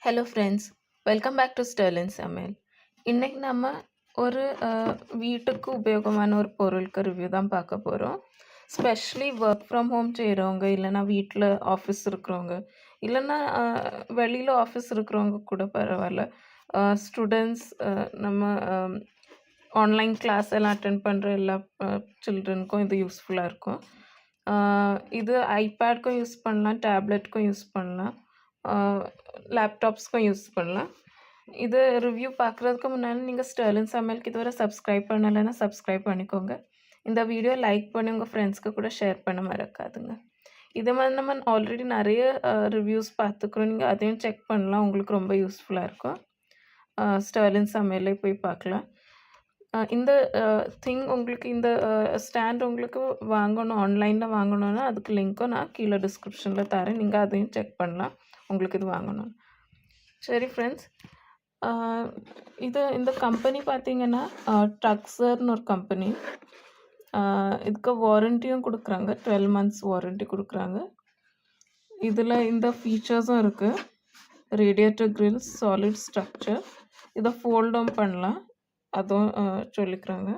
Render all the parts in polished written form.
Hello friends, welcome back to Sterlin சமையல். இன்னைக்கு நம்ம ஒரு வீட்டுக்கு உபயோகமான ஒரு பொருளுக்கு ரிவ்யூ தான் பார்க்க போகிறோம். ஸ்பெஷலி ஒர்க் ஃப்ரம் ஹோம் செய்கிறவங்க, இல்லைன்னா வீட்டில் ஆஃபீஸ் இருக்கிறவங்க, இல்லைன்னா வெளியில் ஆஃபீஸ் இருக்கிறவங்க கூட பரவாயில்ல. ஸ்டூடெண்ட்ஸ், நம்ம ஆன்லைன் கிளாஸ் எல்லாம் அட்டென்ட் பண்ணுற எல்லா சில்ட்ரனுக்கும் இது யூஸ்ஃபுல்லாக இருக்கும். இது ஐபேட்க்கும் யூஸ் பண்ணலாம், டேப்லெட்க்கும் யூஸ் பண்ணலாம், லேப்டாப்ஸ்க்கும் யூஸ் பண்ணலாம். இது ரிவ்யூ பார்க்குறதுக்கு முன்னாடி நீங்கள் ஸ்டெர்லின் சமையலுக்கு இதுவரை சப்ஸ்கிரைப் பண்ணலைன்னா சப்ஸ்கிரைப் பண்ணிக்கோங்க. இந்த வீடியோ லைக் பண்ணி உங்கள் ஃப்ரெண்ட்ஸ்க்கு கூட ஷேர் பண்ண மறக்காதுங்க. இது மாதிரி நம்ம ஆல்ரெடி நிறைய ரிவ்யூஸ் பார்த்துக்குறோம். நீங்கள் அதையும் செக் பண்ணலாம், உங்களுக்கு ரொம்ப யூஸ்ஃபுல்லாக இருக்கும். ஸ்டெர்லின் சமையலே போய் பார்க்கலாம். இந்த உங்களுக்கு இந்த ஸ்டாண்ட் உங்களுக்கு வாங்கணும், ஆன்லைனில் வாங்கணுன்னா அதுக்கு லிங்க்கும் நான் கீழே டிஸ்கிரிப்ஷனில் தரேன். நீங்கள் அதையும் செக் பண்ணலாம் உங்களுக்கு இது வாங்கணும். சரி ஃப்ரெண்ட்ஸ், இந்த கம்பெனி பார்த்தீங்கன்னா டக்ஸர்னு ஒரு கம்பெனி. இதுக்கு வாரண்டியும் கொடுக்குறாங்க, 12 months வாரண்டி கொடுக்குறாங்க. இதில் இந்த ஃபீச்சர்ஸும் இருக்குது. ரேடியேட்டர் கிரில்ஸ், சாலிட் ஸ்ட்ரக்சர், இதை ஃபோல்டும் பண்ணலாம், அதுவும் சொல்லிக்கிறாங்க.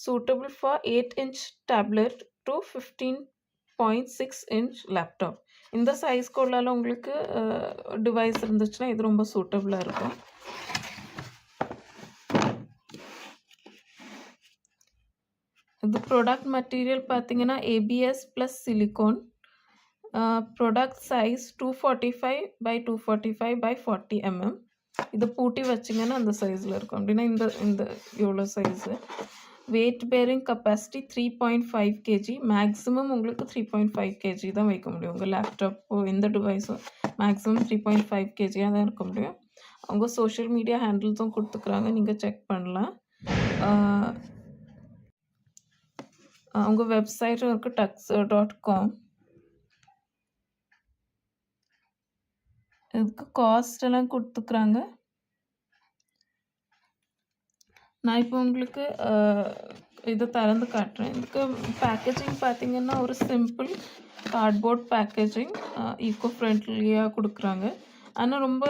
Suitable for 8-inch tablet to 15.6 inch laptop. இந்த சைஸ்க்கு உள்ளால உங்களுக்கு டிவைஸ் இருந்துச்சுன்னா இது ரொம்ப சூட்டபிளாக இருக்கும். இது ப்ராடக்ட் மெட்டீரியல் பார்த்தீங்கன்னா ABS plus silicon. Product size 245 by 245 by 40 mm. இது பூட்டி வச்சிங்கன்னா அந்த சைஸில் இருக்கும். அப்படின்னா இந்த எவ்வளோ size. Weight bearing capacity 3.5 kg. Maximum உங்களுக்கு 3.5 kg தான் வைக்க முடியும். உங்கள் லேப்டாப்போ எந்த டிவைஸும் மேக்ஸிமம் 3.5 kg தான் இருக்க முடியும். அவங்க சோஷியல் மீடியா ஹேண்டில்ஸும் கொடுத்துக்குறாங்க, நீங்கள் செக் பண்ணலாம். அவங்க வெப்சைட்டும் இருக்குது, tuxer.com. இதுக்கு காஸ்ட் எல்லாம் கொடுத்துக்குறாங்க. நான் இப்போ உங்களுக்கு இதை திறந்து காட்டுறேன். இதுக்கு பேக்கேஜிங் பார்த்தீங்கன்னா ஒரு சிம்பிள் கார்ட்போர்ட் பேக்கேஜிங், ஈக்கோ ஃப்ரெண்ட்லியாக கொடுக்குறாங்க. ஆனால் ரொம்ப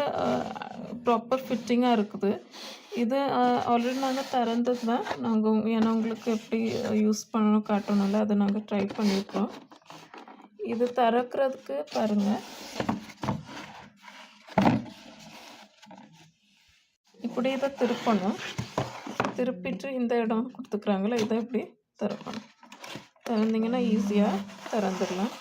ப்ராப்பர் ஃபிட்டிங்காக இருக்குது. இது ஆல்ரெடி நாங்கள் திறந்தது தான். ஏன்னா உங்களுக்கு எப்படி யூஸ் பண்ணணும் காட்டணும்ல, அதை நாங்கள் ட்ரை பண்ணியிருக்கோம். இது திறக்கிறதுக்கு பாருங்கள், இப்படி இதை திருப்பணும். திருப்பிட்டு இந்த இடம் கொடுத்துக்குறாங்களே, இதை இப்படி திறக்கணும். திறந்திங்கன்னா ஈஸியாக திறந்துடலாம்.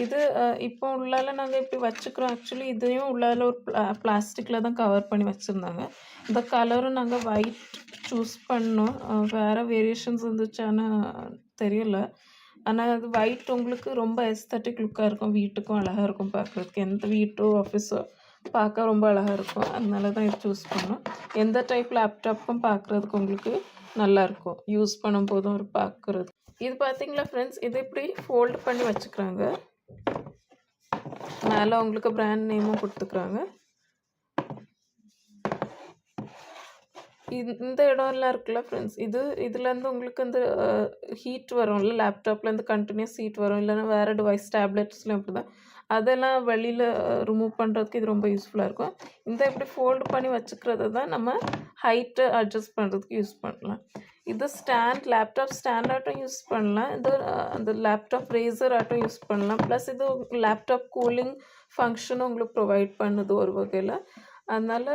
இது இப்போ உள்ளால நாங்கள் இப்படி வச்சுக்கிறோம். ஆக்சுவலி இதையும் உள்ளால ஒரு பிளாஸ்டிக்கில் தான் கவர் பண்ணி வச்சுருந்தாங்க. இந்த கலரும் நாங்கள் ஒயிட் சூஸ் பண்ணோம். வேறு வேரியேஷன்ஸ் இருந்துச்சான்னு தெரியல. ஆனால் அது ஒயிட் உங்களுக்கு ரொம்ப எஸ்தட்டிக் லுக்காக இருக்கும், வீட்டுக்கும் அழகாக இருக்கும் பார்க்குறதுக்கு. எந்த வீட்டோ ஆஃபீஸோ பார்க்க ரொம்ப அழகாக இருக்கும். அதனால தான் இது சூஸ் பண்ணோம். எந்த டைப் லேப்டாப்பும் பார்க்குறதுக்கு உங்களுக்கு நல்லாயிருக்கும், யூஸ் பண்ணும்போதும் ஒரு பார்க்குறது. இது பார்த்தீங்களா ஃப்ரெண்ட்ஸ், இது இப்படி ஃபோல்டு பண்ணி வச்சுக்கிறாங்க. மேலே உங்களுக்கு பிராண்ட் நேமும் கொடுத்துக்குறாங்க. இந்த இடம்லாம் இருக்குல்ல ஃப்ரெண்ட்ஸ், இதுலேருந்து உங்களுக்கு அந்த ஹீட் வரும்ல, லேப்டாப்லேருந்து கண்டினியூஸ் ஹீட் வரும், இல்லைன்னா வேறு டிவைஸ் டேப்லெட்ஸ்லாம் இப்படி தான். அதெல்லாம் வெளியில் ரிமூவ் பண்ணுறதுக்கு இது ரொம்ப யூஸ்ஃபுல்லாக இருக்கும். இந்த இப்படி ஃபோல்டு பண்ணி வச்சுக்கிறது தான் நம்ம ஹைட்டை அட்ஜஸ்ட் பண்ணுறதுக்கு யூஸ் பண்ணலாம். இது ஸ்டாண்ட், லேப்டாப் ஸ்டாண்டாட்டும் யூஸ் பண்ணலாம். இது அந்த லேப்டாப் ரேசர் ஆட்டும் யூஸ் பண்ணலாம். ப்ளஸ் இது லேப்டாப் கூலிங் ஃபங்க்ஷனும் உங்களுக்கு ப்ரொவைட் பண்ணுது ஒரு வகையில். அதனால்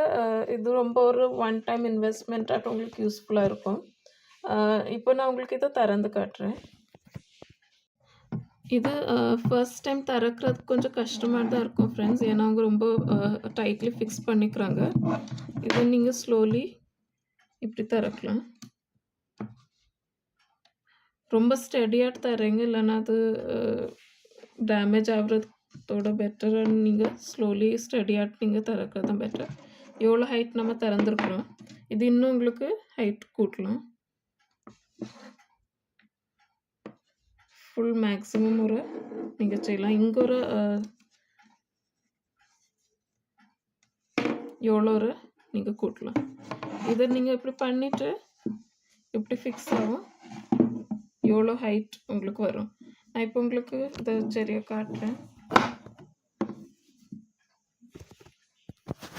இது ரொம்ப ஒரு ஒன் டைம் இன்வெஸ்ட்மெண்ட்டாட்டும் உங்களுக்கு யூஸ்ஃபுல்லாக இருக்கும். இப்போ நான் உங்களுக்கு இதை திறந்து காட்டுறேன். இது ஃபர்ஸ்ட் டைம் திறக்கிறதுக்கு கொஞ்சம் கஷ்டமாக தான் இருக்கும் ஃப்ரெண்ட்ஸ், ஏன்னா அவங்க ரொம்ப டைட்லி ஃபிக்ஸ் பண்ணிக்கிறாங்க. இதை நீங்கள் ஸ்லோலி இப்படி திறக்கலாம். ரொம்ப ஸ்டடியாக தரீங்க, இல்லைன்னா அது டேமேஜ் ஆகுறதோட பெட்டராக நீங்கள் ஸ்லோலி ஸ்டடியாக நீங்கள் திறக்கிறது தான் பெட்டர். எவ்வளோ ஹைட் நம்ம திறந்துருக்குறோம், இது இன்னும் உங்களுக்கு ஹைட் கூட்டலாம். ஃபுல் மேக்ஸிமம் ஒரு நீங்கள் செய்யலாம். இங்கே ஒரு எவ்வளோ ஒரு நீங்கள் கூட்டலாம். இதை நீங்கள் இப்படி பண்ணிவிட்டு இப்படி ஃபிக்ஸ் ஆகும், எவ்வளோ ஹைட் உங்களுக்கு வரும். நான் இப்போ உங்களுக்கு இதை சரியாக காட்டுறேன்.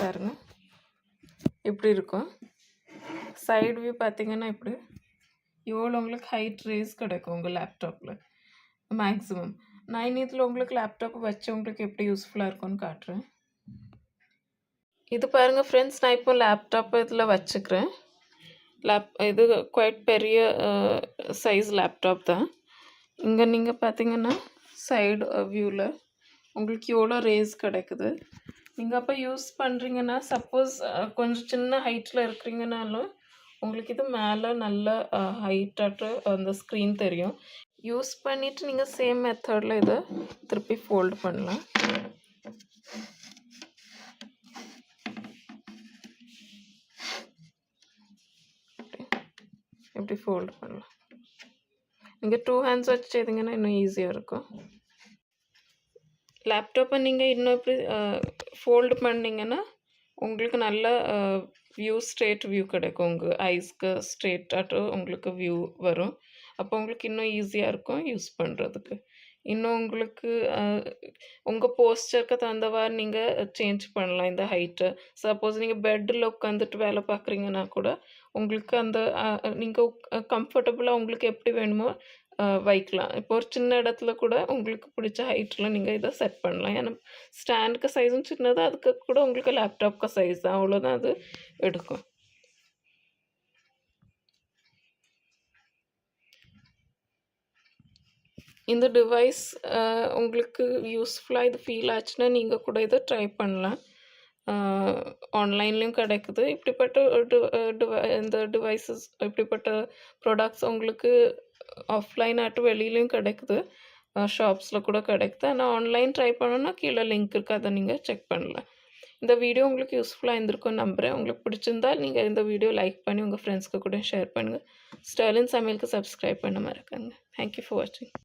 பாருங்கள் இப்படி இருக்கும். சைடு வியூ பார்த்தீங்கன்னா இப்படி எவ்வளோ உங்களுக்கு ஹைட் ரேஸ் கிடைக்கும் உங்கள் லேப்டாப்பில் மேக்ஸிமம். நான் இதில் உங்களுக்கு லேப்டாப் வச்சு உங்களுக்கு எப்படி யூஸ்ஃபுல்லாக இருக்கும்னு காட்டுறேன். இது பாருங்கள் ஃப்ரெண்ட்ஸ், நான் இப்போ லேப்டாப் இதில் வச்சுக்கிறேன். இது குவைட் பெரிய சைஸ் லேப்டாப் தான். இங்கே நீங்கள் பார்த்தீங்கன்னா சைடு வியூவில் உங்களுக்கு எவ்வளோ ரேஸ் கிடைக்குது. நீங்கள் அப்போ யூஸ் பண்ணுறீங்கன்னா, சப்போஸ் கொஞ்சம் சின்ன ஹைட்டில் இருக்கிறீங்கனாலும் உங்களுக்கு இது மேலே நல்ல ஹைட்டாட்டு அந்த ஸ்க்ரீன் தெரியும். யூஸ் பண்ணிவிட்டு நீங்கள் சேம் மெத்தடில் இதை திருப்பி ஃபோல்டு பண்ணலாம். இப்படி ஃபோல்டு பண்ணலாம். நீங்கள் 2 ஹேண்ட்ஸ் வச்சு செய்தீங்கன்னா இன்னும் ஈஸியாக இருக்கும். லேப்டாப்பை நீங்கள் இன்னும் இப்படி ஃபோல்டு பண்ணிங்கன்னா உங்களுக்கு நல்ல ஸ்ட்ரெயிட் வியூ கிடைக்கும். உங்கள் ஐஸ்க்கு ஸ்ட்ரெயிட்டாட்டு உங்களுக்கு வியூ வரும். அப்போ உங்களுக்கு இன்னும் ஈஸியாக இருக்கும் யூஸ் பண்ணுறதுக்கு. இன்னும் உங்களுக்கு உங்கள் போஸ்டருக்கு தகுந்தவாறு நீங்கள் சேஞ்ச் பண்ணலாம் இந்த ஹைட்டு. சப்போஸ் நீங்கள் பெட்டில் உட்காந்துட்டு வேலை பார்க்குறீங்கன்னா கூட உங்களுக்கு அந்த நீங்கள் கம்ஃபர்டபுளாக உங்களுக்கு எப்படி வேணுமோ வைக்கலாம். இப்போ ஒரு சின்ன இடத்துல கூட உங்களுக்கு பிடிச்ச ஹைட்டில் நீங்கள் இதை செட் பண்ணலாம். ஏன்னா ஸ்டாண்டுக்கு சைஸும் சின்னது, அதுக்கு கூட உங்களுக்கு லேப்டாப்க்கு சைஸ் தான், அவ்வளோதான் அது எடுக்கும். இந்த டிவைஸ் உங்களுக்கு யூஸ்ஃபுல்லாக இது ஃபீல் ஆச்சுன்னா நீங்கள் கூட இதை ட்ரை பண்ணலாம். ஆன்லைன்லேயும் கிடைக்குது. இப்படிப்பட்ட இந்த டிவைசஸ், இப்படிப்பட்ட ப்ராடக்ட்ஸ் உங்களுக்கு ஆஃப்லைன் ஆட்டு வெளியிலையும் கிடைக்குது, ஷாப்ஸில் கூட கிடைக்குது. ஆனால் ஆன்லைன் ட்ரை பண்ணணுன்னா கீழே லிங்க் இருக்குது, அதை நீங்கள் செக் பண்ணலாம். இந்த வீடியோ உங்களுக்கு யூஸ்ஃபுல்லாக இருந்திருக்கும்னு நம்புகிறேன். உங்களுக்கு பிடிச்சிருந்தால் நீங்கள் இந்த வீடியோ லைக் பண்ணி உங்கள் ஃப்ரெண்ட்ஸ்க்கு கூட ஷேர் பண்ணுங்கள். ஸ்டெர்லின் சமையலுக்கு சப்ஸ்கிரைப் பண்ண மறக்காங்க. தேங்க்யூ ஃபார் வாட்சிங்.